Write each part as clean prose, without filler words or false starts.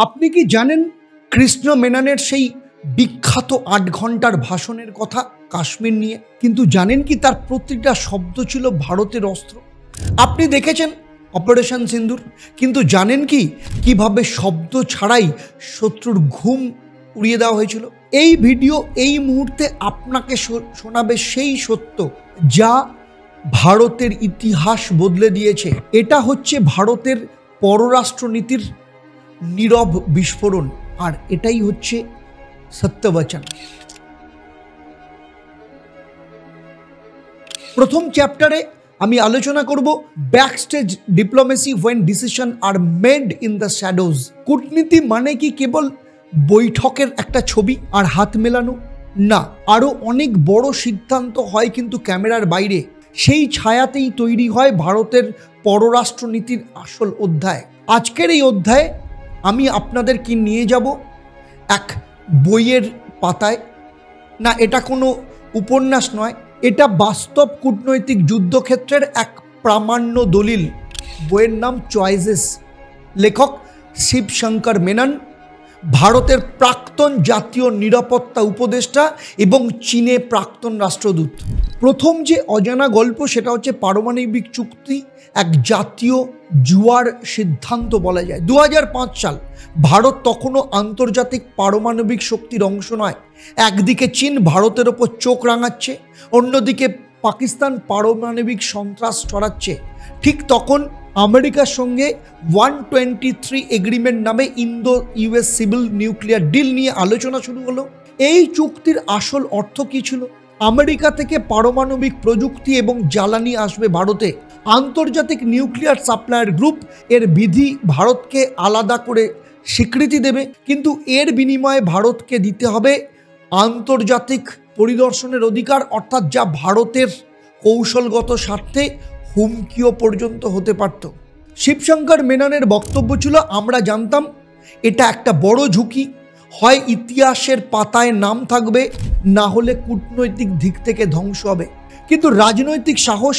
আপনি কি জানেন কৃষ্ণ মেননের সেই বিখ্যাত ৮ ঘন্টার ভাষণের কথা কাশ্মীর নিয়ে? কিন্তু জানেন কি তার প্রতিটা শব্দ ছিল ভারতের অস্ত্র? আপনি দেখেছেন অপারেশন সিন্দুর, কিন্তু জানেন কি কিভাবে শব্দ ছাড়াই শত্রুর ঘুম উড়িয়ে দেওয়া হয়েছিল? এই ভিডিও এই মুহূর্তে আপনাকে শোনাবে সেই সত্য যা ভারতের ইতিহাস বদলে দিয়েছে। এটা হচ্ছে ভারতের পররাষ্ট্রনীতির নীরব বিস্ফোরণ, আর এটাই হচ্ছে সত্যবচন। প্রথম চ্যাপ্টারে আমি আলোচনা করব backstage diplomacy when decision are made in the shadows. কূটনীতি মানে কি কেবল বৈঠকের একটা ছবি আর হাত মেলানো? না, আরও অনেক বড় সিদ্ধান্ত হয় কিন্তু ক্যামেরার বাইরে। সেই ছায়াতেই তৈরি হয় ভারতের পররাষ্ট্রনীতির আসল অধ্যায়। আজকের এই অধ্যায়ে আমি আপনাদেরকে নিয়ে যাব এক বইয়ের পাতায়। না, এটা কোনো উপন্যাস নয়, এটা বাস্তব কূটনৈতিক যুদ্ধক্ষেত্রের এক প্রামাণ্য দলিল। বইয়ের নাম চয়েসেস। লেখক শিবশঙ্কর মেনন, ভারতের প্রাক্তন জাতীয় নিরাপত্তা উপদেষ্টা এবং চীনে প্রাক্তন রাষ্ট্রদূত। প্রথম যে অজানা গল্প সেটা হচ্ছে পারমাণবিক চুক্তি, এক জাতীয় জুয়ার সিদ্ধান্ত বলা যায়। 2005 সাল। ভারত তখনও আন্তর্জাতিক পারমাণবিক শক্তির অংশ নয়। একদিকে চীন ভারতের ওপর চোখ রাঙাচ্ছে, অন্যদিকে পাকিস্তান পারমাণবিক সন্ত্রাস ছড়াচ্ছে। ঠিক তখন আমেরিকার সঙ্গে 123 এগ্রিমেন্ট নামে Indo US civil nuclear deal নিয়ে আলোচনা শুরু হলো। এই চুক্তির আসল অর্থ কী ছিল? আমেরিকা থেকে পারমাণবিক প্রযুক্তি এবং জ্বালানি আসবে ভারতে। আন্তর্জাতিক নিউক্লিয়ার সাপ্লায়ার গ্রুপ এর বিধি ভারতকে আলাদা করে স্বীকৃতি দেবে, কিন্তু এর বিনিময়ে ভারতকে দিতে হবে আন্তর্জাতিক পরিদর্শনের অধিকার, অর্থাৎ যা ভারতের কৌশলগত স্বার্থে হুমকিও পর্যন্ত হতে পারত। শিবশঙ্কর মেননের বক্তব্য ছিল, আমরা জানতাম এটা একটা বড় ঝুঁকি, হয় ইতিহাসের পাতায় নাম থাকবে, না হলে কূটনৈতিক দিক থেকে ধ্বংস হবে। কিন্তু রাজনৈতিক সাহস,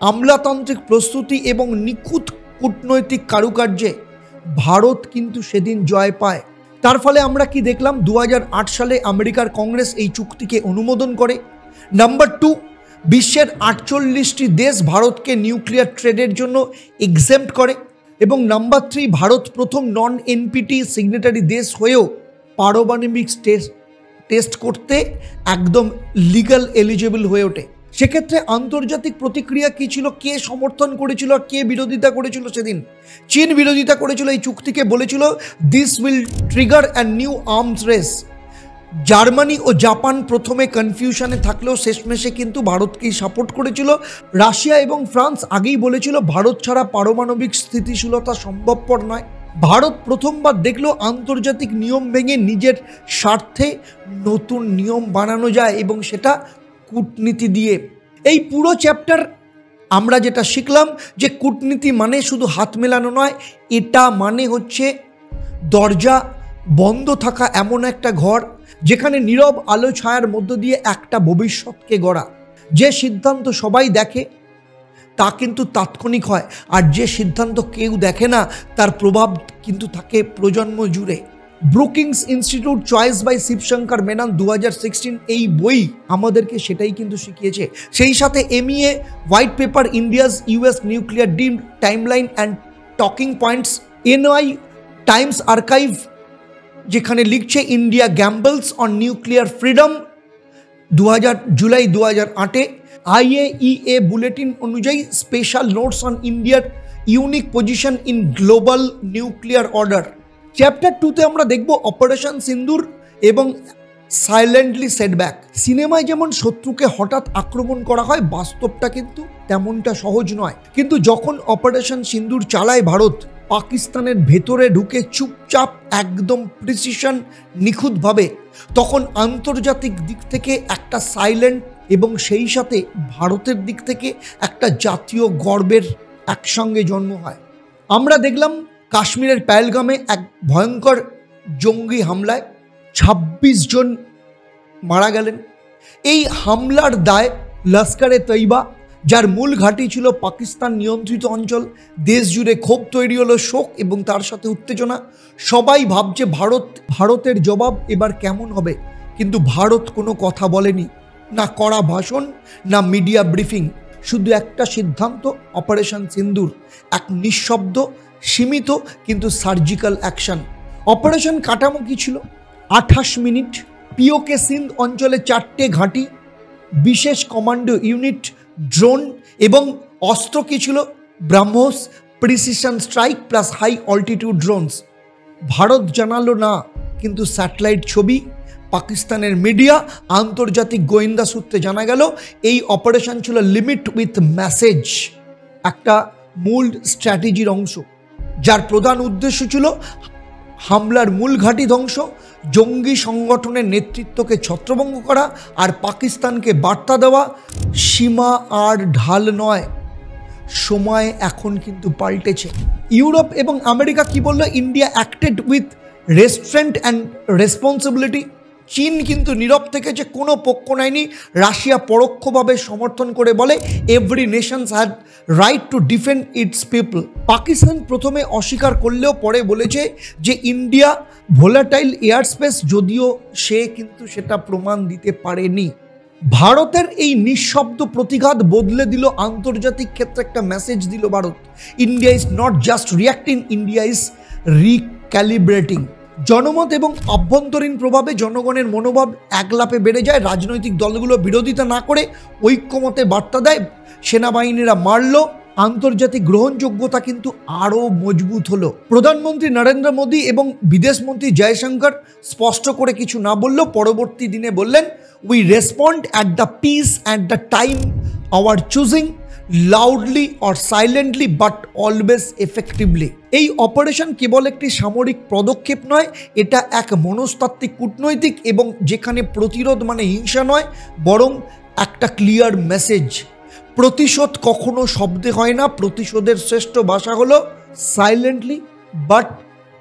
আমলাতান্ত্রিক প্রস্তুতি এবং নিখুঁত কূটনৈতিক কারুকার্যে ভারত কিন্তু সেদিন জয় পায়। তার ফলে আমরা কি দেখলাম? 2008 সালে আমেরিকার কংগ্রেস এই চুক্তিকে অনুমোদন করে। নাম্বার 2, বিশ্বের 48টি দেশ ভারতকে নিউক্লিয়ার ট্রেডের জন্য এক্সেম্প্ট করে। এবং নাম্বার 3, ভারত প্রথম নন এনপিটি সিগনেটারি দেশ হয়েও পারমাণবিক টেস্ট করতে একদম লিগ্যাল এলিজিবল হয়ে ওঠে। সেক্ষেত্রে আন্তর্জাতিক প্রতিক্রিয়া কী ছিল? কে সমর্থন করেছিল আর কে বিরোধিতা করেছিল? সেদিন চীন বিরোধিতা করেছিল এই চুক্তিকে, বলেছিল this will trigger an new arms race. Germany ও জাপান প্রথমে কনফিউশনে থাকলেও শেষমেশে কিন্তু ভারতকেই সাপোর্ট করেছিল। রাশিয়া এবং ফ্রান্স আগেই বলেছিল ভারত ছাড়া পারমাণবিক স্থিতিশীলতা সম্ভবপর নয়। ভারত প্রথমবার দেখলো আন্তর্জাতিক নিয়ম ভেঙে নিজের স্বার্থে নতুন নিয়ম বানানো যায়, এবং সেটা কূটনীতি দিয়ে। এই পুরো চ্যাপ্টার আমরা যেটা শিখলাম যে কূটনীতি মানে শুধু হাত মেলানো নয়, এটা মানে হচ্ছে দরজা বন্ধ থাকা এমন একটা ঘর যেখানে নীরব আলো ছায়ার মধ্য দিয়ে একটা ভবিষ্যৎকে গড়া। যে সিদ্ধান্ত সবাই দেখে তা কিন্তু তাৎক্ষণিক হয়, আর যে সিদ্ধান্ত কেউ দেখে না তার প্রভাব কিন্তু থাকে প্রজন্ম জুড়ে। Brookings Institute choice by Shivshankar Menon 2016 এই বই আমাদেরকে সেটাই কিন্তু শিখিয়েছে। সেই সাথে MEA white paper India's US nuclear deal timeline and talking points, NY Times archive যেখানে লিখছে India gambles on nuclear freedom, July 2008। IAEA bulletin অনুযায়ী স্পেশাল নোটস অন ইন্ডিয়ার unique position in global nuclear order. Chapter 2তে আমরা দেখব operation সিন্দুর এবং silently setback. সিনেমায় যেমন শত্রুকে হঠাৎ আক্রমণ করা হয়, বাস্তবটা কিন্তু তেমনটা সহজ নয়। কিন্তু যখন অপারেশন সিন্দুর চালায় ভারত, পাকিস্তানের ভেতরে ঢুকে চুপচাপ একদম প্রিসিশন নিখুঁতভাবে, তখন আন্তর্জাতিক দিক থেকে একটা সাইলেন্ট এবং সেই সাথে ভারতের দিক থেকে একটা জাতীয় গর্বের একসঙ্গে জন্ম হয়। আমরা দেখলাম কাশ্মীরের পেহেলগামে এক ভয়ঙ্কর জঙ্গি হামলায় 26 জন মারা গেলেন। এই হামলার দায় লস্করে তৈবা যার মূল ঘাঁটি ছিল পাকিস্তান নিয়ন্ত্রিত অঞ্চল। দেশ জুড়ে ক্ষোভ তৈরি হলো, শোক এবং তার সাথে উত্তেজনা। সবাই ভাবছে ভারতের জবাব এবার কেমন হবে, কিন্তু ভারত কোনো কথা বলেনি, না কড়া ভাষণ, না মিডিয়া ব্রিফিং, শুধু একটা সিদ্ধান্ত, অপারেশন সিন্দুর, এক নিঃশব্দ, সীমিত কিন্তু সার্জিক্যাল অ্যাকশন। অপারেশন কাঠামো কি ছিল? 28 মিনিট, পিওকে সিন্ধ অঞ্চলে 4টে ঘাঁটি, বিশেষ কমান্ডো ইউনিট, ড্রোন এবং অস্ত্র কি ছিল? BrahMos, precision strike plus high altitude drones. Bharat জানালো না, কিন্তু স্যাটেলাইট ছবি, পাকিস্তানের মিডিয়া, আন্তর্জাতিক গোয়েন্দা সূত্রে জানা গেল এই অপারেশন ছিল লিমিট উইথ মেসেজ, একটা মূল স্ট্র্যাটেজির অংশ, যার প্রধান উদ্দেশ্য ছিল হামলার মূল ঘাঁটি ধ্বংস, জঙ্গি সংগঠনের নেতৃত্বকে ছত্রভঙ্গ করা আর পাকিস্তানকে বার্তা দেওয়া, সীমা আর ঢাল নয়, সময় এখন কিন্তু পাল্টেছে। ইউরোপ এবং আমেরিকা কি বললো? India acted with restrained and responsibility. চীন কিন্তু নীরব থেকেছে, কোনো পক্ষ নেয়নি। রাশিয়া পরোক্ষভাবে সমর্থন করে বলে every Nations had right to defend it's people. Pakistan প্রথমে অস্বীকার করলেও পরে বলেছে যে ইন্ডিয়া ভোলাটাইল এয়ার স্পেস, যদিও সে কিন্তু সেটা প্রমাণ দিতে পারেনি। ভারতের এই নিঃশব্দ প্রতিঘাত বদলে দিল আন্তর্জাতিক ক্ষেত্রে একটা মেসেজ দিল Bharat. India is not just reacting, India is recalibrating. জনমত এবং আভ্যন্তরীণ প্রভাবে জনগণের মনোভাব একলাপে বেড়ে যায়। রাজনৈতিক দলগুলো বিরোধিতা না করে ঐক্যমতে বার্তা দেয়। সেনাবাহিনীরা মারল, আন্তর্জাতিক গ্রহণযোগ্যতা কিন্তু আরও মজবুত হলো। প্রধানমন্ত্রী নরেন্দ্র মোদী এবং বিদেশমন্ত্রী জয়শঙ্কর স্পষ্ট করে কিছু না বললেও পরবর্তী দিনে বললেন, we respond at the piece at the time our choosing, loudly or silently but always effectively. এই অপারেশন কেবল একটি সামরিক পদক্ষেপ নয়, এটা এক মনস্তাত্ত্বিক, কূটনৈতিক এবং যেখানে প্রতিরোধ মানে হিংসা নয়, বরং একটা ক্লিয়ার মেসেজ। প্রতিশোধ কখনো শব্দে হয় না, প্রতিশোধের শ্রেষ্ঠ ভাষা হলো সাইলেন্টলি বাট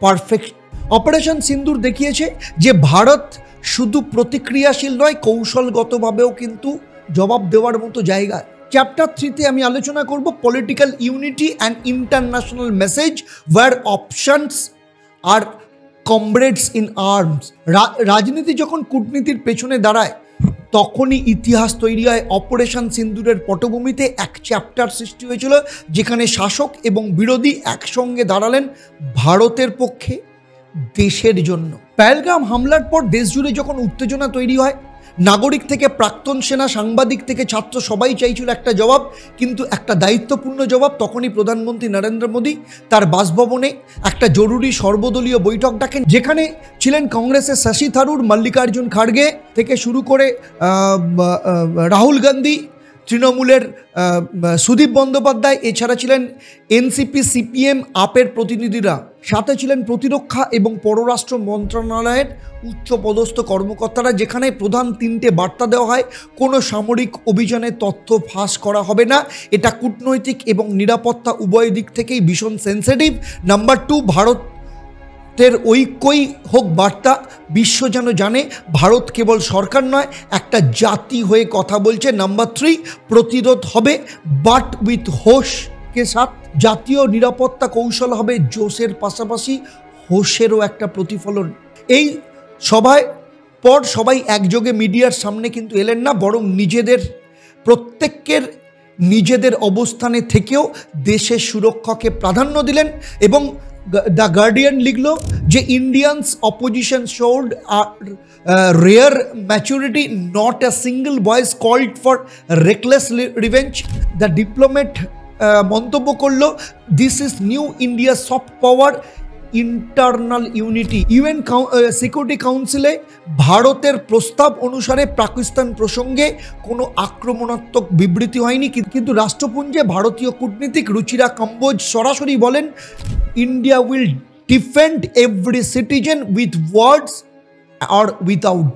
পারফেক্ট। অপারেশন সিন্দুর দেখিয়েছে যে ভারত শুধু প্রতিক্রিয়াশীল নয়, কৌশলগতভাবেও কিন্তু জবাব দেওয়ার মতো জায়গা। চ্যাপ্টার 3-তে আমি আলোচনা করব political unity and international message war options are comrades in arms. রাজনীতি যখন কূটনীতির পেছনে দাঁড়ায়, তখনই ইতিহাস তৈরি হয়। অপারেশন সিন্দুরের পটভূমিতে এক চ্যাপ্টার সৃষ্টি হয়েছিল, যেখানে শাসক এবং বিরোধী একসঙ্গে দাঁড়ালেন ভারতের পক্ষে, দেশের জন্য। পহেলগাম হামলার পর দেশ জুড়ে যখন উত্তেজনা তৈরি হয়, নাগরিক থেকে প্রাক্তন সেনা, সাংবাদিক থেকে ছাত্র, সবাই চাইছিল একটা জবাব, কিন্তু একটা দায়িত্বপূর্ণ জবাব। তখনই প্রধানমন্ত্রী নরেন্দ্র মোদী তার বাসভবনে একটা জরুরি সর্বদলীয় বৈঠক ডাকেন, যেখানে ছিলেন কংগ্রেসের শশী থারুর, মল্লিকার্জুন খাড়গে থেকে শুরু করে রাহুল গান্ধী, তৃণমূলের সুদীপ বন্দ্যোপাধ্যায়, এছাড়া ছিলেন এনসিপি, সিপিএম, আপের প্রতিনিধিরা। সাথে ছিলেন প্রতিরক্ষা এবং পররাষ্ট্র মন্ত্রণালয়ের উচ্চপদস্থ কর্মকর্তারা, যেখানে প্রধান 3টে বার্তা দেওয়া হয়। কোনো সামরিক অভিযানের তথ্য ফাঁস করা হবে না, এটা কূটনৈতিক এবং নিরাপত্তা উভয় দিক থেকেই ভীষণ সেন্সিটিভ। নাম্বার 2, ভারতের ঐক্যই হোক বার্তা, বিশ্ব যেন জানে ভারত কেবল সরকার নয়, একটা জাতি হয়ে কথা বলছে। নাম্বার 3, প্রতিরোধ হবে বাট উইথ হোশ কে সাথ। জাতীয় নিরাপত্তা কৌশল হবে জোশের পাশাপাশি হোশেরও একটা প্রতিফলন। এই সভায় পর সবাই একযোগে মিডিয়ার সামনে কিন্তু এলেন না, বরং প্রত্যেকের নিজেদের অবস্থানে থেকেও দেশের সুরক্ষাকে প্রাধান্য দিলেন। এবং দ্য গার্ডিয়ান লিখল যে Indians opposition showed rare maturity, not a single voice called for reckless revenge. The diplomat মন্তব্য করল, this is new India soft power, internal unity. UN security কাউন্সিলে ভারতের প্রস্তাব অনুসারে পাকিস্তান প্রসঙ্গে কোনো আক্রমণাত্মক বিবৃতি হয়নি, কিন্তু রাষ্ট্রপুঞ্জে ভারতীয় কূটনীতিক রুচিরা কম্বোজ সরাসরি বলেন, India will defend every citizen with words or without.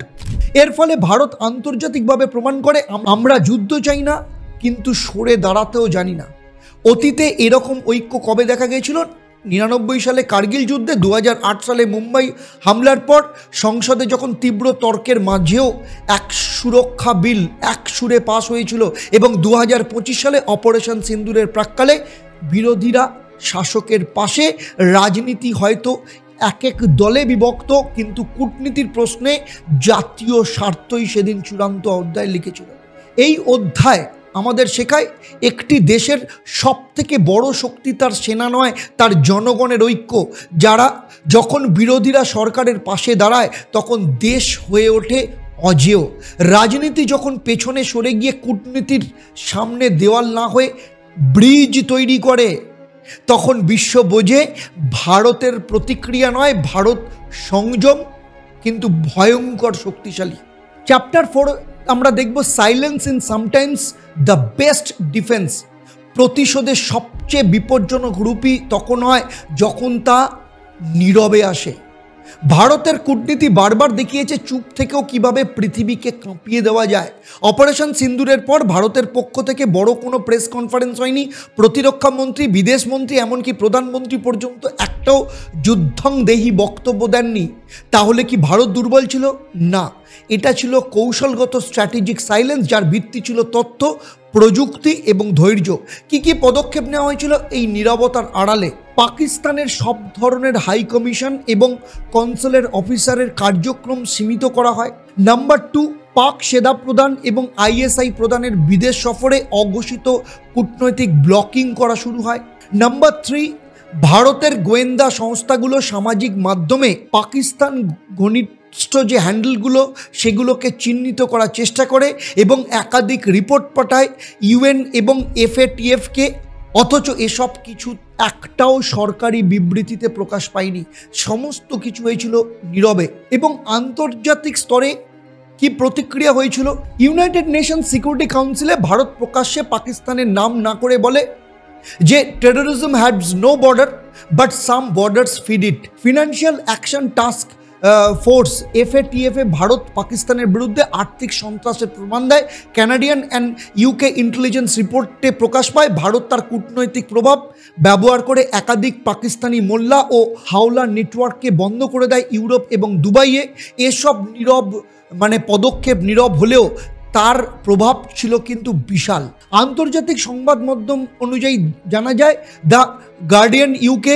এর ফলে ভারত আন্তর্জাতিকভাবে প্রমাণ করে, আমরা যুদ্ধ চাই না, কিন্তু সরে দাঁড়াতেও জানি না। অতীতে এরকম ঐক্য কবে দেখা গিয়েছিল? 99 সালে কার্গিল যুদ্ধে, 2008 সালে মুম্বাই হামলার পর সংসদে যখন তীব্র তর্কের মাঝেও এক সুরক্ষা বিল এক সুরে পাস হয়েছিল, এবং 2025 সালে অপারেশন সিন্দুরের প্রাক্কালে বিরোধীরা শাসকের পাশে, রাজনীতি হয়তো এক এক দলে বিভক্ত, কিন্তু কূটনীতির প্রশ্নে জাতীয় স্বার্থই সেদিন চূড়ান্ত অধ্যায় লিখেছিল। এই অধ্যায় আমাদের শেখায় একটি দেশের সবথেকে বড় শক্তি তার সেনা নয়, তার জনগণের ঐক্য। যখন বিরোধীরা সরকারের পাশে দাঁড়ায় তখন দেশ হয়ে ওঠে অজেয়। রাজনীতি যখন পেছনে সরে গিয়ে কূটনীতির সামনে দেওয়াল না হয়ে ব্রিজ তৈরি করে, তখন বিশ্ব বোঝে ভারতের প্রতিক্রিয়া নয়, ভারত সংযম কিন্তু ভয়ঙ্কর শক্তিশালী। চ্যাপ্টার 4 আমরা দেখব silence in sometimes the best defence. প্রতিশোধের সবচেয়ে বিপজ্জনক রূপই তখন হয় যখন তা নীরবে আসে। ভারতের কূটনীতি বারবার দেখিয়েছে চুপ থেকেও কিভাবে পৃথিবীকে কাঁপিয়ে দেওয়া যায়। অপারেশন সিন্দুরের পর ভারতের পক্ষ থেকে বড় কোনো প্রেস কনফারেন্স হয়নি। প্রতিরক্ষা মন্ত্রী, বিদেশ মন্ত্রী, এমনকি প্রধানমন্ত্রী পর্যন্ত একটাও যুদ্ধংদেহী বক্তব্য দেননি। তাহলে কি ভারত দুর্বল ছিল? না, এটা ছিল কৌশলগত স্ট্র্যাটেজিক সাইলেন্স, যার ভিত্তি ছিল তথ্য, প্রযুক্তি এবং ধৈর্য। কি কি পদক্ষেপ নেওয়া হয়েছিল এই নীরবতার আড়ালে? পাকিস্তানের সব ধরনের হাই কমিশন এবং কনসুলের অফিসারের কার্যক্রম সীমিত করা হয়। নাম্বার 2, পাক সেনা প্রধান এবং ISI প্রধানের বিদেশ সফরে অঘোষিত কূটনৈতিক ব্লকিং করা শুরু হয়। নাম্বার 3, ভারতের গোয়েন্দা সংস্থাগুলো সামাজিক মাধ্যমে পাকিস্তান ঘনিষ্ঠ যে হ্যান্ডেলগুলো সেগুলোকে চিহ্নিত করার চেষ্টা করে এবং একাধিক রিপোর্ট পাঠায় UN এবং FATFকে। অথচ এসব কিছু একটাও সরকারি বিবৃতিতে প্রকাশ পায়নি। সমস্ত কিছু হয়েছিল নীরবে। এবং আন্তর্জাতিক স্তরে কি প্রতিক্রিয়া হয়েছিল? ইউনাইটেড নেশন সিকিউরিটি কাউন্সিলে ভারত প্রকাশ্যে পাকিস্তানের নাম না করে বলে যে terrorism has no border but some borders feed it. Financial action task force FATF Bharat পাকিস্তানের বিরুদ্ধে আর্থিক সন্ত্রাসের প্রমাণ দেয়। কানাডিয়ান অ্যান্ড UK ইন্টেলিজেন্স রিপোর্টে প্রকাশ পায় ভারত তার কূটনৈতিক প্রভাব ব্যবহার করে একাধিক পাকিস্তানি মোল্লা ও হাওলা নেটওয়ার্ককে বন্ধ করে দেয় ইউরোপ এবং দুবাইয়ে। এসব পদক্ষেপ নীরব হলেও তার প্রভাব ছিল কিন্তু বিশাল। আন্তর্জাতিক সংবাদ মাধ্যম অনুযায়ী জানা যায়, the Guardian UK,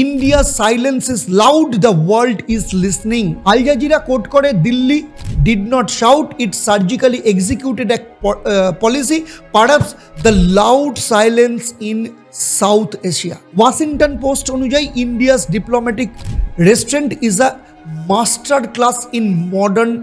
India silence is loud, the world is listening. Al Jazeera quote করে, Delhi did not shout, it surgically executed a policy, perhaps the loud silence in South Asia. Washington Post অনুযায়ী, India's diplomatic restraint is a master class in modern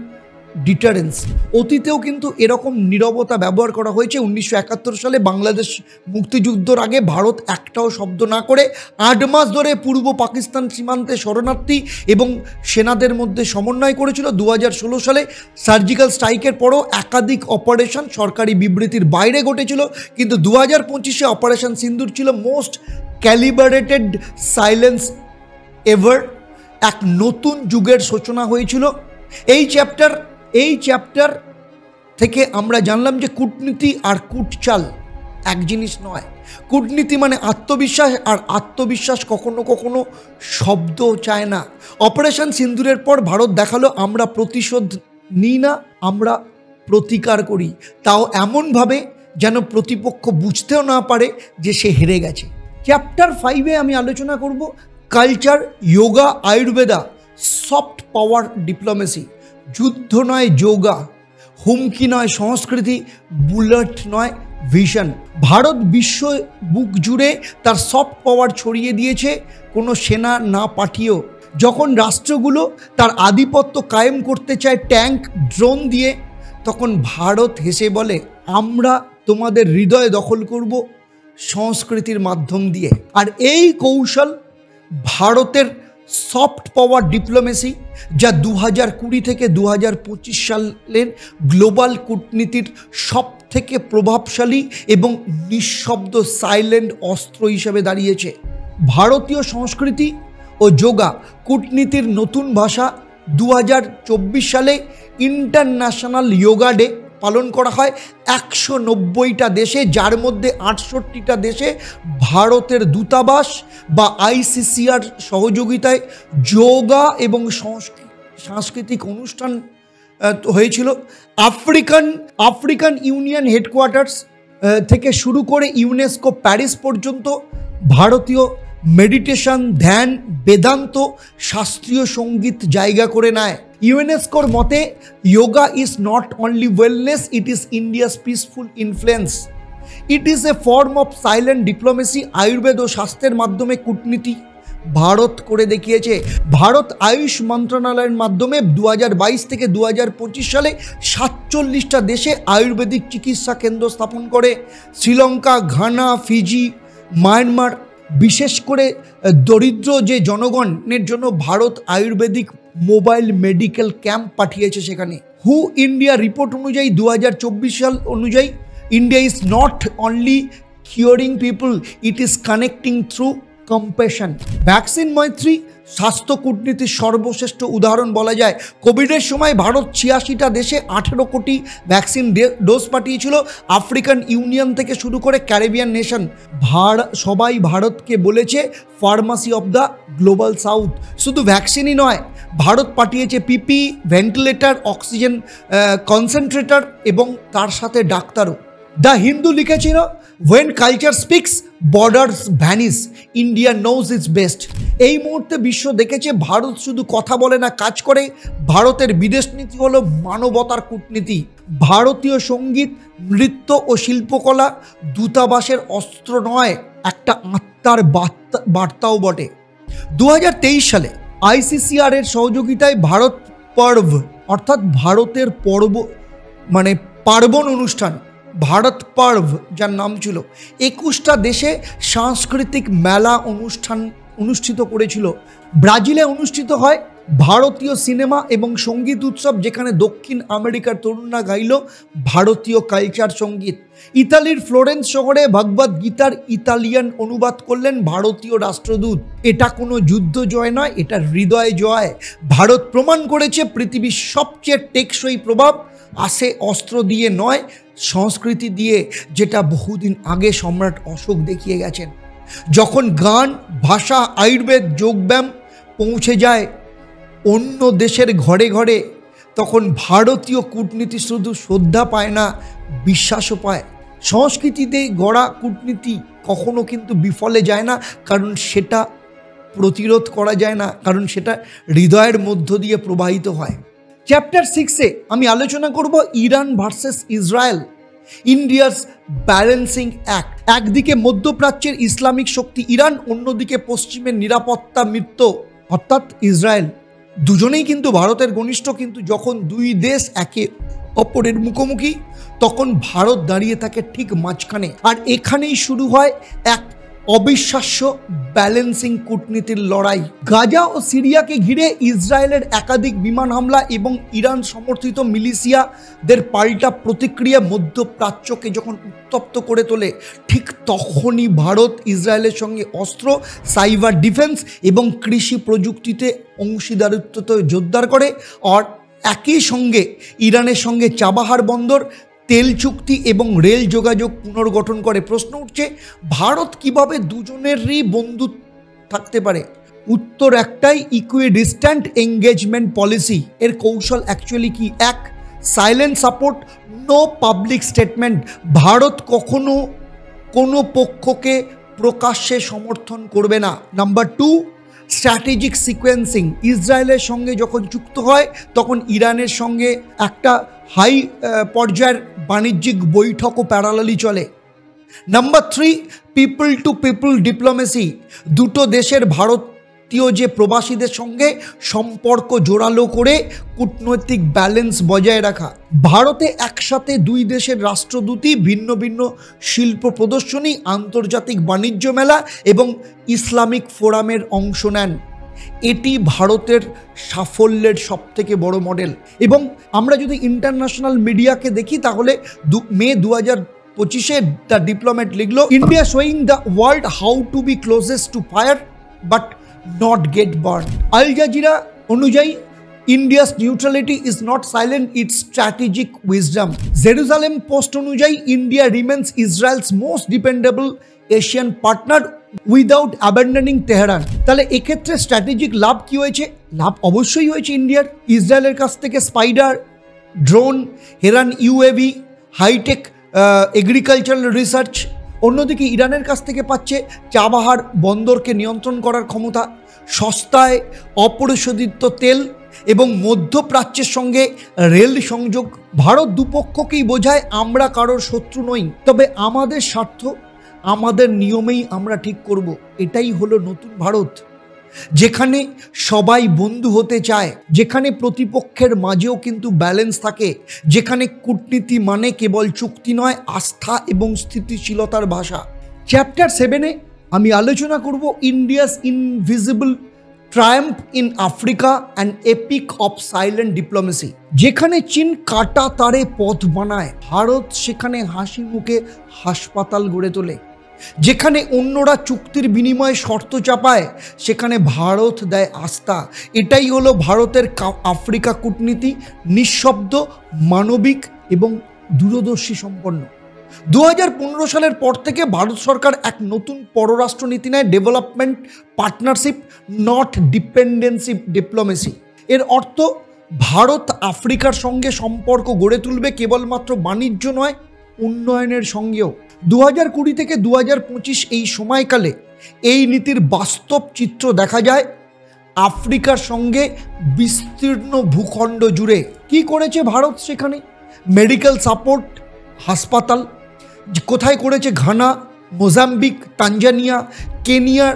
deterrence. অতীতেও কিন্তু এরকম নীরবতা ব্যবহার করা হয়েছে। 1971 সালে বাংলাদেশ মুক্তিযুদ্ধর আগে ভারত একটাও শব্দ না করে 8 মাস ধরে পূর্ব পাকিস্তান সীমান্তে শরণার্থী এবং সেনাদের মধ্যে সমন্বয় করেছিল। 2016 সালে সার্জিক্যাল স্ট্রাইকের পরও একাধিক অপারেশন সরকারি বিবৃতির বাইরে ঘটেছিল, কিন্তু 2025-এ অপারেশন সিন্দুর ছিল মোস্ট ক্যালিবারেটেড সাইলেন্স এভার। এক নতুন যুগের সূচনা হয়েছিল। এই চ্যাপ্টার থেকে আমরা জানলাম যে কূটনীতি আর কূটচাল এক জিনিস নয়। কূটনীতি মানে আত্মবিশ্বাস, আর আত্মবিশ্বাস কখনো কখনো শব্দ চায় না। অপারেশন সিন্দুরের পর ভারত দেখালো, আমরা প্রতিশোধ নিই না, আমরা প্রতিকার করি, তাও এমনভাবে যেন প্রতিপক্ষ বুঝতেও না পারে যে সে হেরে গেছে। চ্যাপ্টার 5-এ আমি আলোচনা করব culture, yoga, Ayurveda, soft power diplomacy. যুদ্ধ নয় যোগা, হুমকি নয় সংস্কৃতি, বুলেট নয় ভিশন। ভারত বিশ্ব বুক জুড়ে তার সফট পাওয়ার ছড়িয়ে দিয়েছে, কোনো সেনা না পাঠিয়েও। যখন রাষ্ট্রগুলো তার আধিপত্য কায়েম করতে চায় ট্যাঙ্ক, ড্রোন দিয়ে, তখন ভারত হেসে বলে, আমরা তোমাদের হৃদয় দখল করব সংস্কৃতির মাধ্যম দিয়ে। আর এই কৌশল ভারতের সফট পাওয়ার ডিপ্লোমেসি, যা 2020 থেকে 2025 সালের গ্লোবাল কূটনীতির সবথেকে প্রভাবশালী এবং নিঃশব্দ সাইলেন্ট অস্ত্র হিসেবে দাঁড়িয়েছে। ভারতীয় সংস্কৃতি ও যোগা কূটনীতির নতুন ভাষা। 2024 সালে ইন্টারন্যাশনাল যোগা ডে পালন করা হয় 190টা দেশে, যার মধ্যে 68টা দেশে ভারতের দূতাবাস বা আইসিসিআর সহযোগিতায় যোগা এবং সাংস্কৃতিক অনুষ্ঠান হয়েছিল। আফ্রিকান ইউনিয়ন হেডকোয়ার্টার্স থেকে শুরু করে ইউনেস্কো প্যারিস পর্যন্ত ভারতীয় মেডিটেশন, ধ্যান, বেদান্ত, শাস্ত্রীয় সঙ্গীত জায়গা করে নেয়। ইউনেস্কোর মতে yoga is not only wellness, it is India's peaceful influence. It is a form of silent diplomacy. Ayurveda ও স্বাস্থ্যের মাধ্যমে কূটনীতি ভারত করে দেখিয়েছে। ভারত আয়ুষ মন্ত্রণালয়ের মাধ্যমে 2022 থেকে 2025 সালে 47টা দেশে আয়ুর্বেদিক চিকিৎসা কেন্দ্র স্থাপন করে। শ্রীলঙ্কা, ঘানা, ফিজি, মায়ানমার, বিশেষ করে দরিদ্র যে জনগণের জন্য Bharat Ayurvedic mobile medical camp পাঠিয়েছে সেখানে। হু ইন্ডিয়া রিপোর্ট অনুযায়ী 2024 সাল অনুযায়ী India is not only curing people, it is connecting through compassion. Vaccine মৈত্রী স্বাস্থ্য কূটনীতির সর্বশ্রেষ্ঠ উদাহরণ বলা যায়। কোভিডের সময় ভারত 86টা দেশে 18 কোটি ভ্যাকসিন ডোজ পাঠিয়েছিল। আফ্রিকান ইউনিয়ন থেকে শুরু করে ক্যারিবিয়ান নেশন সবাই ভারতকে বলেছে pharmacy of the global south. শুধু ভ্যাকসিনই নয়, ভারত পাঠিয়েছে পিপি, ভেন্টিলেটর, অক্সিজেন কনসেন্ট্রেটর এবং তার সাথে ডাক্তারও। দ্য হিন্দু লিখেছিল, when culture speaks, borders vanish, India knows its best। এই মুহূর্তে বিশ্ব দেখেছে ভারত শুধু কথা বলে না, কাজ করে। ভারতের বিদেশ নীতি হলো মানবতার কূটনীতি। ভারতীয় সঙ্গীত, নৃত্য ও শিল্পকলা দূতাবাসের অস্ত্র নয়, একটা আত্মার বার্তাও বটে। 2023 সালে আইসিসিআর এর সহযোগিতায় ভারত পর্ব অর্থাৎ ভারতের পার্বণ অনুষ্ঠান, ভারত পর্ব যার নাম ছিল, 21টা দেশে সাংস্কৃতিক মেলা অনুষ্ঠিত করেছিল। ব্রাজিলে অনুষ্ঠিত হয় ভারতীয় সিনেমা এবং সঙ্গীত উৎসব, যেখানে দক্ষিণ আমেরিকার তরুণরা গাইল ভারতীয় কালচার সঙ্গীত। ইতালির ফ্লোরেন্স শহরে ভগবদ গীতার ইতালিয়ান অনুবাদ করলেন ভারতীয় রাষ্ট্রদূত। এটা কোনো যুদ্ধ জয় নয়, এটা হৃদয় জয়। ভারত প্রমাণ করেছে পৃথিবীর সবচেয়ে টেকসই প্রভাব আসে অস্ত্র দিয়ে নয়, সংস্কৃতি দিয়ে, যেটা বহুদিন আগে সম্রাট অশোক দেখিয়ে গেছেন। যখন গান, ভাষা, আয়ুর্বেদ, যোগব্যায়াম পৌঁছে যায় অন্য দেশের ঘরে ঘরে, তখন ভারতীয় কূটনীতি শুধু শ্রদ্ধা পায় না, বিশ্বাসও পায়। সংস্কৃতিতে গড়া কূটনীতি কখনো কিন্তু বিফলে যায় না, কারণ সেটা প্রতিরোধ করা যায় না, কারণ সেটা হৃদয়ের মধ্য দিয়ে প্রবাহিত হয়। চ্যাপ্টার 6-এ আমি আলোচনা করব Iran versus Israel, India's balancing act. একদিকে মধ্যপ্রাচ্যের ইসলামিক শক্তি ইরান, অন্যদিকে পশ্চিমের নিরাপত্তা মিত্র অর্থাৎ ইসরায়েল। দুজনেই কিন্তু ভারতের ঘনিষ্ঠ, কিন্তু যখন দুই দেশ একে অপরের মুখোমুখি তখন ভারত দাঁড়িয়ে থাকে ঠিক মাঝখানে। আর এখানেই শুরু হয় এক অবিশ্বাস্য ব্যালেন্সিং কূটনীতির লড়াই। গাজা ও সিরিয়াকে ঘিরে ইসরায়েলের একাধিক বিমান হামলা এবং ইরান সমর্থিত মিলিশিয়াদের পাল্টা প্রতিক্রিয়া মধ্যপ্রাচ্যকে যখন উত্তপ্ত করে তোলে, ঠিক তখনই ভারত ইসরায়েলের সঙ্গে অস্ত্র, সাইবার ডিফেন্স এবং কৃষি প্রযুক্তিতে অংশীদারিত্ব জোরদার করে। আর একই সঙ্গে ইরানের সঙ্গে চাবাহার বন্দর, তেল চুক্তি এবং রেল যোগাযোগ পুনর্গঠন করে। প্রশ্ন উঠছে, ভারত কিভাবে দুজনেরই বন্ধু থাকতে পারে? উত্তর একটাই, ইকুইডিস্ট্যান্ট এঙ্গেজমেন্ট পলিসি। এর কৌশল অ্যাকচুয়ালি কি? এক, silent support, no public statement. Bharat কখনো কোনো পক্ষকে প্রকাশ্যে সমর্থন করবে না। Number 2, strategic sequencing. ইসরায়েলের সঙ্গে যখন যুক্ত হয় তখন ইরানের সঙ্গে একটা হাই পর্যায়ের বাণিজ্যিক বৈঠকও প্যারালালি চলে। Number 3, people to people diplomacy. দুটো দেশের ভারতীয় যে প্রবাসীদের সঙ্গে সম্পর্ক জোরালো করে কূটনৈতিক ব্যালেন্স বজায় রাখা। ভারতে একসাথে দুই দেশের রাষ্ট্রদূতই ভিন্ন ভিন্ন শিল্প প্রদর্শনী, আন্তর্জাতিক বাণিজ্য মেলা এবং ইসলামিক ফোরামের অংশ নেন। এটি ভারতের সাফল্যের সবথেকে বড় মডেল। এবং আমরা যদি ইন্টারন্যাশনাল মিডিয়াকে দেখি তাহলে মে 2025-এ দ্য ডিপ্লোম্যাট লিখলো, India showing the world how to be closest to fire but not get burn. Al Jazeera অনুযায়ী India's neutrality is not silent, it's strategic wisdom. Jerusalem Post অনুযায়ী India remains Israel's most dependable Asian partner without abandoning Tehran. তাহলে এক্ষেত্রে strategic লাভ কি হয়েছে? লাভ অবশ্যই হয়েছে ইন্ডিয়ার। ইসরায়েলের কাছ থেকে spider, drone, Heron UAV, high tech agricultural research. অন্যদিকে ইরানের কাছ থেকে পাচ্ছে চাবাহার বন্দরকে নিয়ন্ত্রণ করার ক্ষমতা, সস্তায় অপরিশোধিত তেল এবং মধ্যপ্রাচ্যের সঙ্গে রেল সংযোগ। ভারত দুপক্ষকেই বোঝায় আমরা কারোর শত্রু নই, তবে আমাদের স্বার্থ আমাদের নিয়মেই আমরা ঠিক করব। এটাই হলো নতুন ভারত, যেখানে সবাই বন্ধু হতে চায়, যেখানে প্রতিপক্ষের মাঝেও কিন্তু ব্যালেন্স থাকে, যেখানে কূটনীতি মানে কেবল চুক্তি নয়, আস্থা এবং স্থিতিশীলতার ভাষা। চ্যাপ্টার 7-এ আমি আলোচনা করব India's invisible Triumf in Africa and epic of silent diplomacy. যেখানে চীন কাটা তারে পথ বানায়, ভারত সেখানে হাসি মুখে হাসপাতাল গড়ে তোলে। যেখানে অন্যরা চুক্তির বিনিময়ে শর্ত চাপায়, সেখানে ভারত দেয় আস্থা। এটাই হলো ভারতের আফ্রিকা কূটনীতি, নিঃশব্দ, মানবিক এবং দূরদর্শী সম্পন্ন। 2015 সালের পর থেকে ভারত সরকার এক নতুন পররাষ্ট্রনীতি নেয়, development partnership, not dependency diplomacy. এর অর্থ ভারত আফ্রিকার সঙ্গে সম্পর্ক গড়ে তুলবে কেবলমাত্র বাণিজ্য নয়, উন্নয়নের সঙ্গেও। 2020 থেকে 2025 এই সময়কালে এই নীতির বাস্তব চিত্র দেখা যায়। আফ্রিকার সঙ্গে বিস্তীর্ণ ভূখণ্ড জুড়ে কি করেছে ভারত? সেখানে মেডিকেল সাপোর্ট, হাসপাতাল কোথায় করেছে? ঘানা, মোজাম্বিক, তানজানিয়া, কেনিয়ার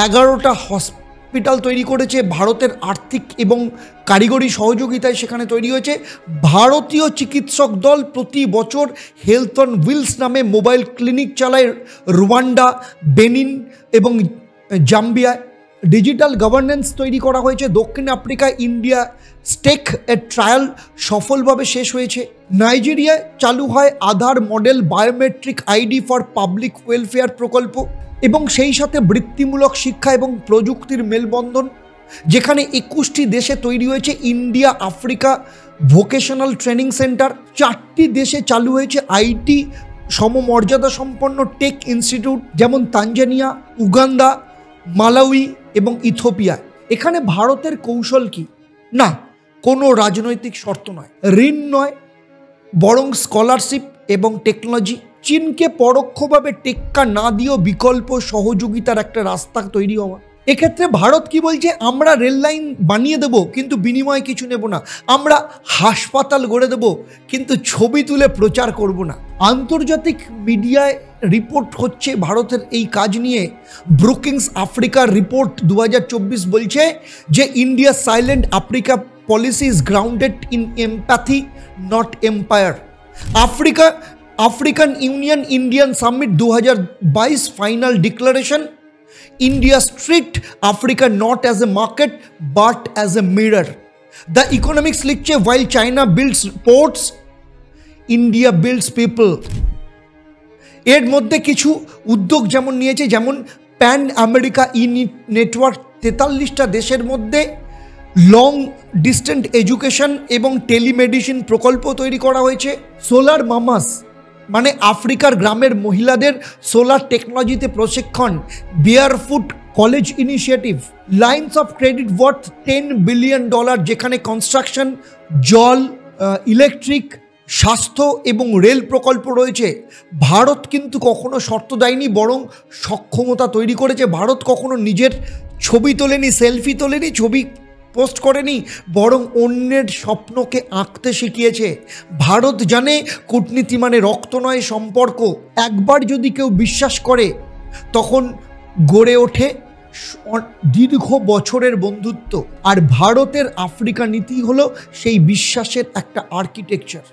11টা হসপিটাল তৈরি করেছে। ভারতের আর্থিক এবং কারিগরি সহযোগিতায় সেখানে তৈরি হয়েছে। ভারতীয় চিকিৎসক দল প্রতি বছর হেলথ অন হুইলস নামে মোবাইল ক্লিনিক চালায় রুয়ান্ডা, বেনিন এবং জাম্বিয়ায়। ডিজিটাল গভর্নেন্স তৈরি করা হয়েছে দক্ষিণ আফ্রিকায়। ইন্ডিয়া স্টেক এর ট্রায়াল সফলভাবে শেষ হয়েছে। নাইজেরিয়ায় চালু হয় Aadhaar model biometric ID for public welfare প্রকল্প এবং সেই সাথে বৃত্তিমূলক শিক্ষা এবং প্রযুক্তির মেলবন্ধন। যেখানে 21টি দেশে তৈরি হয়েছে India Africa vocational training centre. 4টি দেশে চালু হয়েছে আইটি সমমর্যাদা সম্পন্ন টেক ইনস্টিটিউট, যেমন তানজানিয়া, উগান্ডা, মালাউই এবং ইথিওপিয়া। এখানে ভারতের কৌশল কি? না, কোনো রাজনৈতিক শর্ত নয়, ঋণ নয়, বরং স্কলারশিপ এবং টেকনোলজি। চীনকে পরোক্ষভাবে টেক্কা না দিয়েও বিকল্প সহযোগিতার একটা রাস্তা তৈরি হওয়া। এক্ষেত্রে ভারত কি বলছে? আমরা রেল লাইন বানিয়ে দেব, কিন্তু বিনিময়ে কিছু নেব না। আমরা হাসপাতাল গড়ে দেব, কিন্তু ছবি তুলে প্রচার করব না। আন্তর্জাতিক মিডিয়ায় রিপোর্ট হচ্ছে ভারতের এই কাজ নিয়ে। ব্রুকিংস আফ্রিকার রিপোর্ট 2024 বলছে যে India silent Africa policy is grounded in empathy not empire. African union Indian summit 2022 final declaration, India treat Africa not as a market but as a mirror. The economics লিখছে while China builds ports, India builds people. এর মধ্যে কিছু উদ্যোগ যেমন নিয়েছে, যেমন pan America network 43টা দেশের মধ্যে লং ডিস্টেন্স এডুকেশন এবং টেলিমেডিসিন প্রকল্প তৈরি করা হয়েছে। সোলার মামাস মানে আফ্রিকার গ্রামের মহিলাদের সোলার টেকনোলজিতে প্রশিক্ষণ, barefoot college initiative, lines of credit worth $10 billion, যেখানে কনস্ট্রাকশন, জল, ইলেকট্রিক, স্বাস্থ্য এবং রেল প্রকল্প রয়েছে। ভারত কিন্তু কখনো শর্ত দেয়নি, বরং সক্ষমতা তৈরি করেছে। ভারত কখনো নিজের ছবি তোলেনি, সেলফি তোলেনি, ছবি পোস্ট করেনি, বরং অন্যের স্বপ্নকে আঁকতে শিখিয়েছে। ভারত জানে কূটনীতি মানে রক্ত নয়, সম্পর্ক। একবার যদি কেউ বিশ্বাস করে, তখন গড়ে ওঠে দীর্ঘ বছরের বন্ধুত্ব। আর ভারতের আফ্রিকা নীতি হলো সেই বিশ্বাসের একটা আর্কিটেকচার।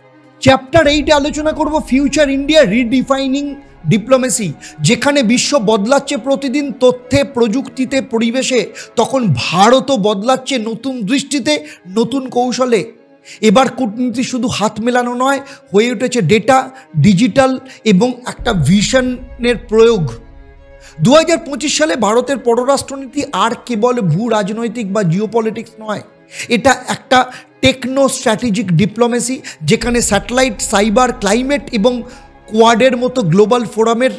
চ্যাপ্টার 8-এ আলোচনা করব ফিউচার ইন্ডিয়া রিডিফাইনিং ডিপ্লোমেসি। যেখানে বিশ্ব বদলাচ্ছে প্রতিদিন তথ্যে, প্রযুক্তিতে, পরিবেশে, তখন ভারতও বদলাচ্ছে নতুন দৃষ্টিতে, নতুন কৌশলে। এবার কূটনীতি শুধু হাত মেলানো নয়, হয়ে উঠেছে ডেটা, ডিজিটাল এবং একটা ভিশনের প্রয়োগ। 2025 সালে ভারতের পররাষ্ট্রনীতি আর কেবল ভূ রাজনৈতিক বা জিওপলিটিক্স নয়, এটা একটা টেকনো স্ট্র্যাটেজিক ডিপ্লোমেসি, যেখানে স্যাটেলাইট, সাইবার, ক্লাইমেট এবং কোয়াডের মতো গ্লোবাল ফোরামের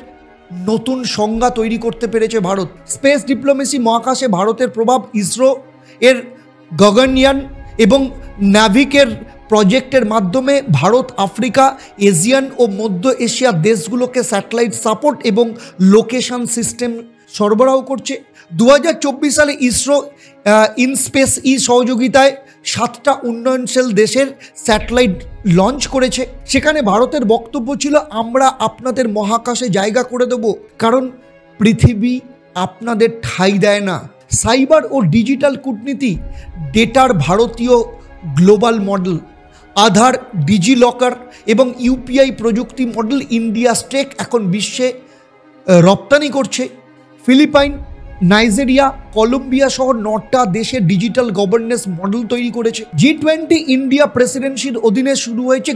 নতুন সংজ্ঞা তৈরি করতে পেরেছে ভারত। স্পেস ডিপ্লোমেসি, মহাকাশে ভারতের প্রভাব, ইসরো এর গগনয়ান এবং নাভিকের প্রজেক্টের মাধ্যমে ভারত আফ্রিকা, এশিয়ান ও মধ্য এশিয়ার দেশগুলোকে স্যাটেলাইট সাপোর্ট এবং লোকেশন সিস্টেম সরবরাহ করছে। 2024 সালে ইসরো ইনস্পেস সহযোগিতায় 7টা উন্নয়নশীল দেশের স্যাটেলাইট লঞ্চ করেছে। সেখানে ভারতের বক্তব্য ছিল, আমরা আপনাদের মহাকাশে জায়গা করে দেব, কারণ পৃথিবী আপনাদের ঠাঁই দেয় না। সাইবার ও ডিজিটাল কূটনীতি, ডেটার ভারতীয় গ্লোবাল মডেল, আধার, ডিজিলকার এবং ইউপিআই প্রযুক্তি মডেল ইন্ডিয়া স্টেক এখন বিশ্বে রপ্তানি করছে। ফিলিপাইন, নাইজেরিয়া, কলম্বিয়া সহ 9টা দেশে ডিজিটাল গভর্নেন্স মডেল তৈরি করেছে। G20 ইন্ডিয়া প্রেসিডেন্সির অধীনে শুরু হয়েছে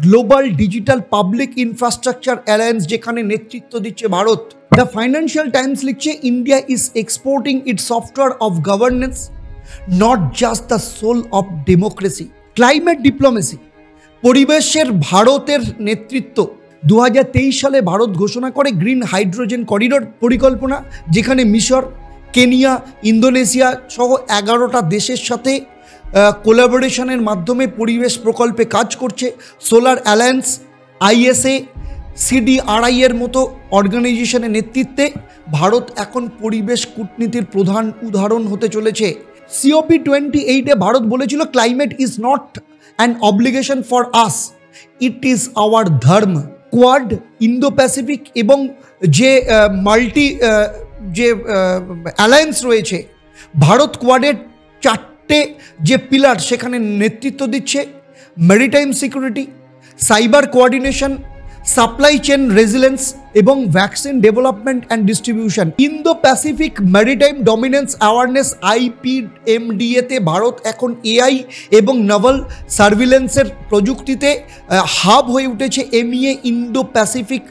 global digital public infrastructure alliance, যেখানে নেতৃত্ব দিচ্ছে ভারত। দ্য ফাইন্যান্সিয়াল টাইমস লিখছে, India is exporting its software of governance, not just the soul of democracy. Climate diplomacy, পরিবেশের ভারতের নেতৃত্ব। 2023 সালে ভারত ঘোষণা করে গ্রিন হাইড্রোজেন করিডোর পরিকল্পনা, যেখানে মিশর, কেনিয়া, ইন্দোনেশিয়া সহ 11টা দেশের সাথে কোলাবোরেশনের মাধ্যমে পরিবেশ প্রকল্পে কাজ করছে। সোলার অ্যালায়েন্স, ISA, CDRI এর মতো অর্গানাইজেশনের নেতৃত্বে ভারত এখন পরিবেশ কূটনীতির প্রধান উদাহরণ হতে চলেছে। COP28-এ ভারত বলেছিল, climate is not an obligation for us, it is our ধর্ম। কোয়াড, ইন্দো প্যাসিফিক এবং যে মাল্টি যে অ্যালায়েন্স রয়েছে, ভারত কোয়াডের 4টে যে পিলার সেখানে নেতৃত্ব দিচ্ছে। Maritime security, cyber coordination, supply chain resilience এবং vaccine development and distribution. Indo Pacific maritime dominance awareness IPMDA-তে ভারত এখন AI এবং নাভাল সার্ভিলেন্সের প্রযুক্তিতে হাব হয়ে উঠেছে। MEA Indo Pacific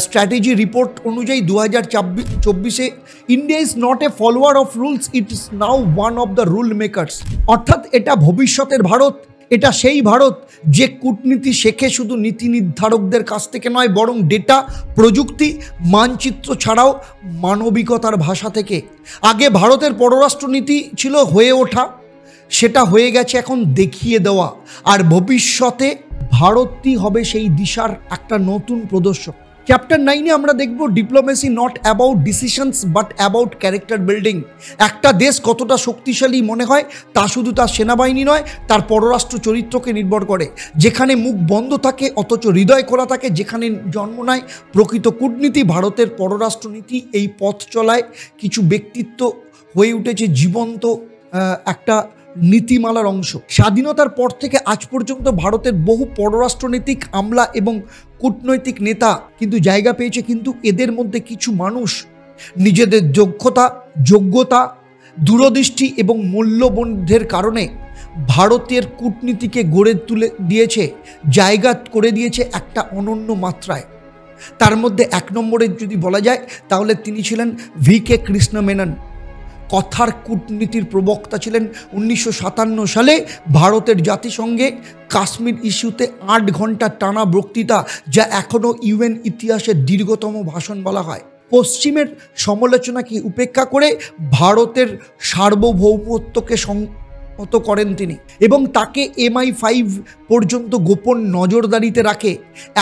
strategy report অনুযায়ী 2024-এ India is not a follower of rules, it is now one of the rule makers. অর্থাৎ এটা ভবিষ্যতের ভারত, এটা সেই ভারত যে কূটনীতি শেখে শুধু নীতি নির্ধারকদের কাছ থেকে নয়, বরং ডেটা, প্রযুক্তি, মানচিত্র ছাড়াও মানবিকতার ভাষা থেকে। আগে ভারতের পররাষ্ট্রনীতি ছিল হয়ে ওঠা, সেটা হয়ে গেছে এখন দেখিয়ে দেওয়া, আর ভবিষ্যতে ভারতই হবে সেই দিশার একটা নতুন প্রদর্শক। চ্যাপ্টার 9-এ আমরা দেখব diplomacy not about decisions but about character building. একটা দেশ কতটা শক্তিশালী মনে হয় তা শুধু তার সেনাবাহিনী নয়, তার পররাষ্ট্র চরিত্রকে নির্ভর করে। যেখানে মুখ বন্ধ থাকে অথচ হৃদয় খোলা থাকে, যেখানে জন্ম নেয় প্রকৃত কূটনীতি। ভারতের পররাষ্ট্রনীতি এই পথ চলায় কিছু ব্যক্তিত্ব হয়ে উঠেছে জীবন্ত একটা নীতিমালার অংশ। স্বাধীনতার পর থেকে আজ পর্যন্ত ভারতের বহু পররাষ্ট্রনীতিক আমলা এবং কূটনৈতিক নেতা কিন্তু জায়গা পেয়েছে, কিন্তু এদের মধ্যে কিছু মানুষ নিজেদের যোগ্যতা, দূরদৃষ্টি এবং মূল্যবোধের কারণে ভারতের কূটনীতিকে গড়ে তুলে দিয়েছে, জায়গা করে দিয়েছে একটা অনন্য মাত্রায়। তার মধ্যে 1 নম্বরে যদি বলা যায় তাহলে তিনি ছিলেন VK কৃষ্ণ মেনন। কথার কূটনীতির প্রবক্তা ছিলেন। 1957 সালে ভারতের জাতিসংঘে কাশ্মীর ইস্যুতে 8 ঘন্টা টানা বক্তৃতা, যা এখনও UN ইতিহাসের দীর্ঘতম ভাষণ বলা হয়। পশ্চিমের সমালোচনাকে উপেক্ষা করে ভারতের সার্বভৌমত্বকে সংহত করেন তিনি এবং তাকে MI5 পর্যন্ত গোপন নজরদারিতে রাখে।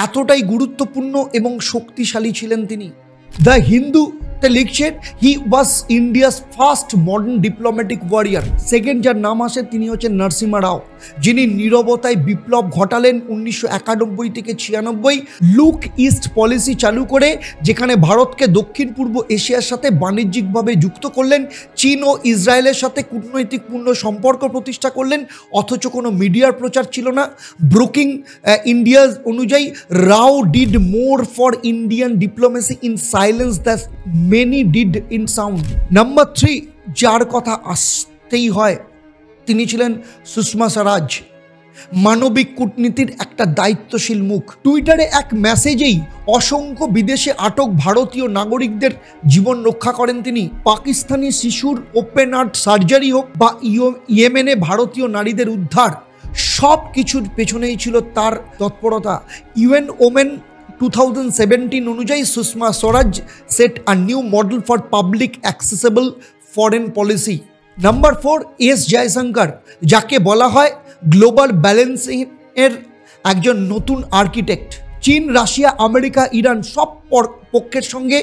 এতটাই গুরুত্বপূর্ণ এবং শক্তিশালী ছিলেন তিনি। দ্য হিন্দুতে লিখছেন, he was India's first modern diplomatic warrior. Second যার নাম আসে তিনি হচ্ছেন নরসিমহা রাও, যিনি নীরবতায় বিপ্লব ঘটালেন 1991 থেকে 96। লুক ইস্ট পলিসি চালু করে, যেখানে ভারতকে দক্ষিণ পূর্ব এশিয়ার সাথে বাণিজ্যিকভাবে যুক্ত করলেন। চীন ও ইসরায়েলের সাথে কূটনৈতিকপূর্ণ সম্পর্ক প্রতিষ্ঠা করলেন, অথচ কোনো মিডিয়ার প্রচার ছিল না। ব্রুকিং ইন্ডিয়া অনুযায়ী, Rao did more for Indian diplomacy in silence that many did in sound. Number 3 যার কথা আসতেই হয় তিনি ছিলেন সুষমা স্বরাজ। মানবিক কূটনীতির একটা দায়িত্বশীল মুখ। টুইটারে এক মেসেজেই অসংখ্য বিদেশে আটক ভারতীয় নাগরিকদের জীবন রক্ষা করেন তিনি। পাকিস্তানি শিশুর ওপেন হার্ট সার্জারি হোক বা ইয়েমেনে ভারতীয় নারীদের উদ্ধার, সব কিছুর পেছনেই ছিল তার তৎপরতা। ইউএন ওমেন 2017 অনুযায়ী Sushma Swaraj set a new model for public accessible foreign policy. Number 4, S Jaishankar, যাকে বলা হয় গ্লোবাল ব্যালেন্সিং এর একজন নতুন আর্কিটেক্ট। চীন, রাশিয়া, আমেরিকা, ইরান সব পক্ষের সঙ্গে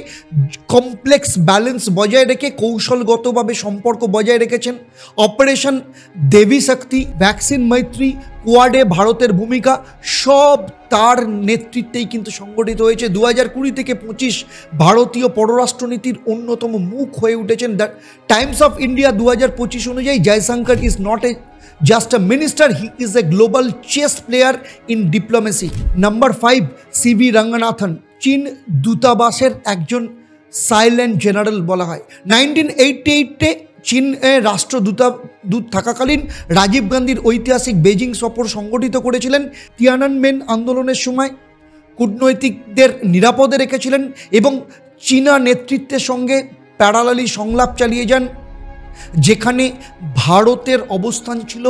কমপ্লেক্স ব্যালেন্স বজায় রেখে কৌশলগতভাবে সম্পর্ক বজায় রেখেছেন। অপারেশন দেবী শক্তি, ভ্যাকসিন মৈত্রী, কোয়াডে ভারতের ভূমিকা সব তার নেতৃত্বেই কিন্তু সংগঠিত হয়েছে। 2020 থেকে 25 ভারতীয় পররাষ্ট্রনীতির অন্যতম মুখ হয়ে উঠেছেন। দ্য টাইমস অফ ইন্ডিয়া 2025 অনুযায়ী Jaishankar is not just a minister, he is a global chess player in diplomacy. Number 5, CV Ranganathan, চীন দূতাবাসের একজন সাইলেন্ট জেনারেল বলা হয়। 1988-এ চীন রাষ্ট্রদূত থাকাকালীন রাজীব গান্ধীর ঐতিহাসিক বেজিং সফর সংগঠিত করেছিলেন। তিয়ানানমেন আন্দোলনের সময় কূটনৈতিকদের নিরাপদে রেখেছিলেন এবং চীনা নেতৃত্বের সঙ্গে প্যারালালি সংলাপ চালিয়ে যান, যেখানে ভারতের অবস্থান ছিল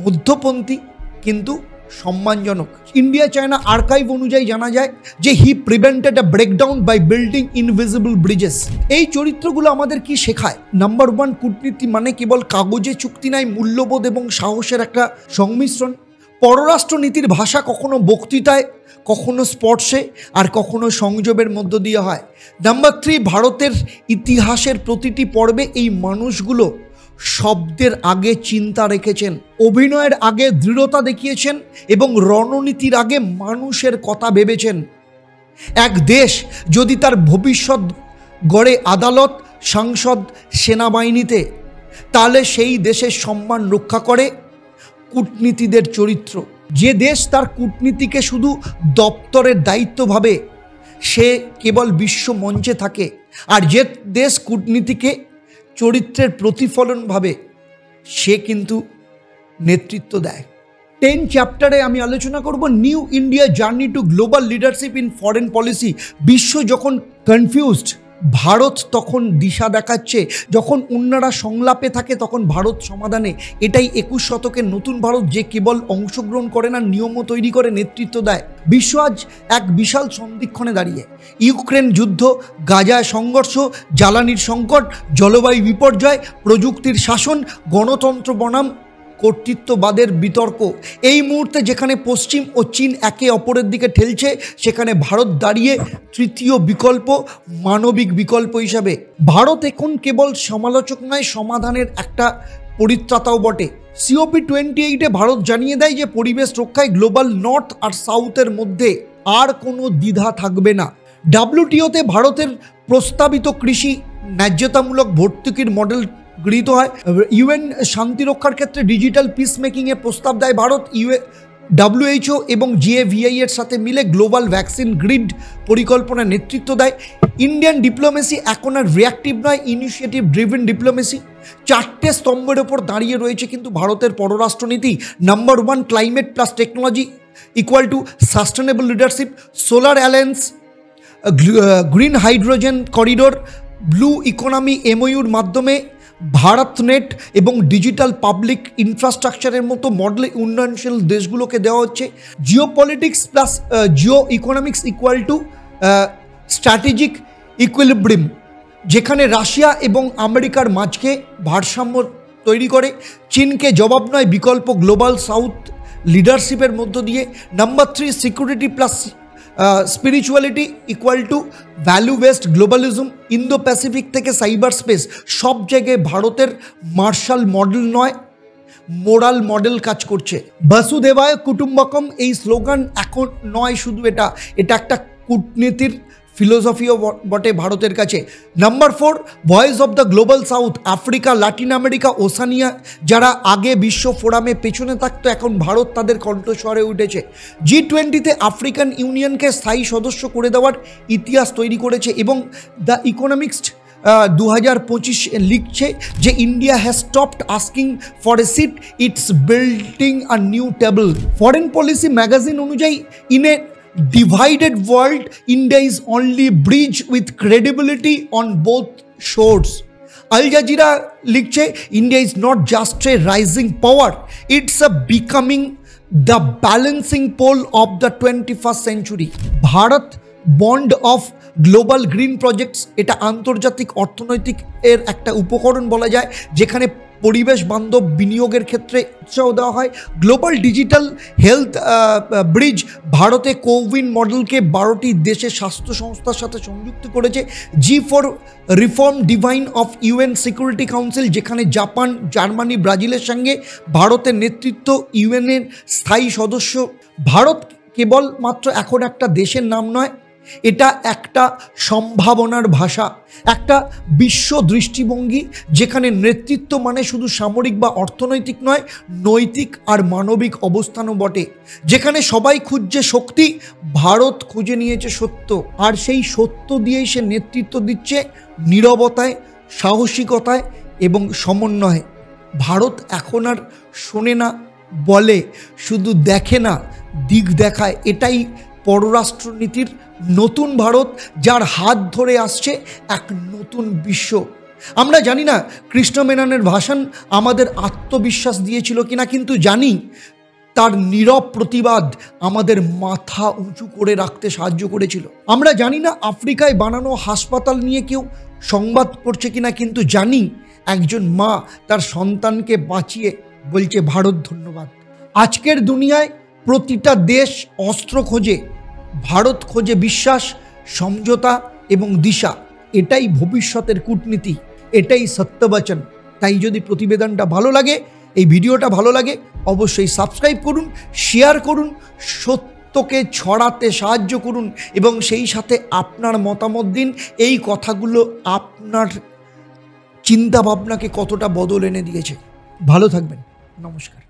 মধ্যপন্থী কিন্তু সম্মানজনক। ইন্ডিয়া চায়না আর্কাইভ অনুযায়ী জানা যায় যে he prevented a breakdown by building invisible bridges. এই চরিত্রগুলো আমাদের কি শেখায়? নাম্বার 1, কূটনীতি মানে কেবল কাগজে চুক্তি নয়, মূল্যবোধ এবং সাহসের একটা সংমিশ্রণ। পররাষ্ট্রনীতির ভাষা কখনো বক্তৃতায়, কখনো স্পর্শে আর কখনো সংযোগের মধ্য দিয়ে হয়। নাম্বার 3, ভারতের ইতিহাসের প্রতিটি পর্বে এই মানুষগুলো শব্দের আগে চিন্তা রেখেছেন, অভিনয়ের আগে দৃঢ়তা দেখিয়েছেন এবং রণনীতির আগে মানুষের কথা ভেবেছেন। এক দেশ যদি তার ভবিষ্যৎ গড়ে আদালত, সংসদ, সেনাবাহিনীতে, তাহলে সেই দেশের সম্মান রক্ষা করে কূটনীতিদের চরিত্র। যে দেশ তার কূটনীতিকে শুধু দপ্তরের দায়িত্ব ভাবে, সে কেবল বিশ্ব মঞ্চে থাকে। আর যে দেশ কূটনীতিকে চরিত্রের প্রতিফলন ভাবে, সে কিন্তু নেতৃত্ব দেয়। 10 চ্যাপ্টারে আমি আলোচনা করব new India journey to global leadership in foreign policy. বিশ্ব যখন কনফিউজড, ভারত তখন দিশা দেখাচ্ছে। যখন অন্যরা সংলাপে থাকে, তখন ভারত সমাধানে। এটাই 21 শতকের নতুন ভারত, যে কেবল অংশগ্রহণ করে না, নিয়মও তৈরি করে, নেতৃত্ব দেয়। বিশ্ব আজ এক বিশাল সন্ধিক্ষণে দাঁড়িয়ে। ইউক্রেন যুদ্ধ, গাজায় সংঘর্ষ, জ্বালানির সংকট, জলবায়ু বিপর্যয়, প্রযুক্তির শাসন, গণতন্ত্র বনাম কর্তৃত্ববাদের বিতর্ক। এই মুহূর্তে যেখানে পশ্চিম ও চীন একে অপরের দিকে ঠেলছে, সেখানে ভারত দাঁড়িয়ে তৃতীয় বিকল্প, মানবিক বিকল্প হিসাবে। ভারত এখন কেবল সমালোচক নয়, সমাধানের একটা পরিত্রাতাও বটে। COP28-এ ভারত জানিয়ে দেয় যে পরিবেশ রক্ষায় গ্লোবাল নর্থ আর সাউথের মধ্যে আর কোনো দ্বিধা থাকবে না। WTO-তে ভারতের প্রস্তাবিত কৃষি ন্যায্যতামূলক ভর্তুকির মডেল গৃহীত হয়। UN শান্তিরক্ষার ক্ষেত্রে ডিজিটাল পিস মেকিংয়ে প্রস্তাব দেয় ভারত। WHO এবং GAVI এর সাথে মিলে গ্লোবাল ভ্যাকসিন গ্রিড পরিকল্পনা নেতৃত্ব দেয়। ইন্ডিয়ান ডিপ্লোমেসি এখন আর রিয়াক্টিভ নয়, ইনিশিয়েটিভ ড্রিভেন ডিপ্লোমেসি। 4টে স্তম্ভের ওপর দাঁড়িয়ে রয়েছে কিন্তু ভারতের পররাষ্ট্রনীতি। Number 1, climate plus technology equal to sustainable leadership. Solar alliance, green hydrogen corridor, blue economy MOUর মাধ্যমে ভারতনেট এবং ডিজিটাল পাবলিক ইনফ্রাস্ট্রাকচারের মতো মডেল উন্নয়নশীল দেশগুলোকে দেওয়া হচ্ছে। Jio politics plus Jio economics equal to strategic equilibrium, যেখানে রাশিয়া এবং আমেরিকার মাঝকে ভারসাম্য তৈরি করে। চীনকে জবাব নয় বিকল্প গ্লোবাল সাউথ লিডারশিপের মধ্য দিয়ে। Number 3, security plus spirituality equal to value based globalism. Indo Pacific থেকে সাইবার স্পেস, সব জায়গায় ভারতের মার্শাল মডেল নয়, মোরাল মডেল কাজ করছে। বসুধৈবায় কুটুম্বকম এই স্লোগান এখন নয় শুধু, এটা একটা কূটনীতির ফিলোসফিও বটে ভারতের কাছে। Number 4, voice of the global south. Africa, Latin America, Oceania যারা আগে বিশ্ব ফোরামে পেছনে থাকতো, এখন ভারত তাদের কণ্ঠস্বরে উঠেছে। G20-তে আফ্রিকান ইউনিয়নকে স্থায়ী সদস্য করে দেওয়ার ইতিহাস তৈরি করেছে এবং দ্য ইকোনমিক্স 2025 লিখছে যে India has stopped asking for a seat, it's building a new table. Foreign policy magazine অনুযায়ী in a divided world, India is only bridge with credibility on both shores. Al Jazeera লিখছে India is not just a rising power, it's a becoming the balancing pole of the 21st century. Bharat bond of global green projects, এটা আন্তর্জাতিক অর্থনৈতিক এর একটা উপকরণ বলা যায়, যেখানে পরিবেশ বান্ধব বিনিয়োগের ক্ষেত্রে উৎসাহ দেওয়া হয়। গ্লোবাল ডিজিটাল হেলথ ব্রিজ ভারতে কোউইন মডেলকে 12টি দেশের স্বাস্থ্য সংস্থার সাথে সংযুক্ত করেছে। G4 reform divine of UN security council, যেখানে জাপান, জার্মানি, ব্রাজিলের সঙ্গে ভারতের নেতৃত্ব ইউএনের স্থায়ী সদস্য। ভারত কেবলমাত্র এখন একটা দেশের নাম নয়, এটা একটা সম্ভাবনার ভাষা, একটা বিশ্ব দৃষ্টিভঙ্গি, যেখানে নেতৃত্ব মানে শুধু সামরিক বা অর্থনৈতিক নয়, নৈতিক আর মানবিক অবস্থানও বটে। যেখানে সবাই খুঁজছে শক্তি, ভারত খুঁজে নিয়েছে সত্য, আর সেই সত্য দিয়েই সে নেতৃত্ব দিচ্ছে নীরবতায়, সাহসিকতায় এবং সমন্বয়ে। ভারত এখন আর শোনে না, বলে, শুধু দেখে না, দিক দেখায়। এটাই পররাষ্ট্রনীতির নতুন ভারত, যার হাত ধরে আসছে এক নতুন বিশ্ব। আমরা জানি না কৃষ্ণ মেননের ভাষণ আমাদের আত্মবিশ্বাস দিয়েছিল কিনা, কিন্তু জানি তার নীরব প্রতিবাদ আমাদের মাথা উঁচু করে রাখতে সাহায্য করেছিল। আমরা জানি না আফ্রিকায় বানানো হাসপাতাল নিয়ে কেউ সংবাদ করছে কিনা, কিন্তু জানি একজন মা তার সন্তানকে বাঁচিয়ে বলছে ভারত ধন্যবাদ। আজকের দুনিয়ায় প্রতিটা দেশ অস্ত্র খোঁজে, ভারত খোঁজে বিশ্বাস, সমঝোতা এবং দিশা। এটাই ভবিষ্যতের কূটনীতি, এটাই সত্যবচন। তাই যদি প্রতিবেদনটা ভালো লাগে, এই ভিডিওটা ভালো লাগে, অবশ্যই সাবস্ক্রাইব করুন, শেয়ার করুন, সত্যকে ছড়াতে সাহায্য করুন এবং সেই সাথে আপনার মতামত দিন। এই কথাগুলো আপনার চিন্তা ভাবনাকে কতটা বদল এনে দিয়েছে। ভালো থাকবেন, নমস্কার।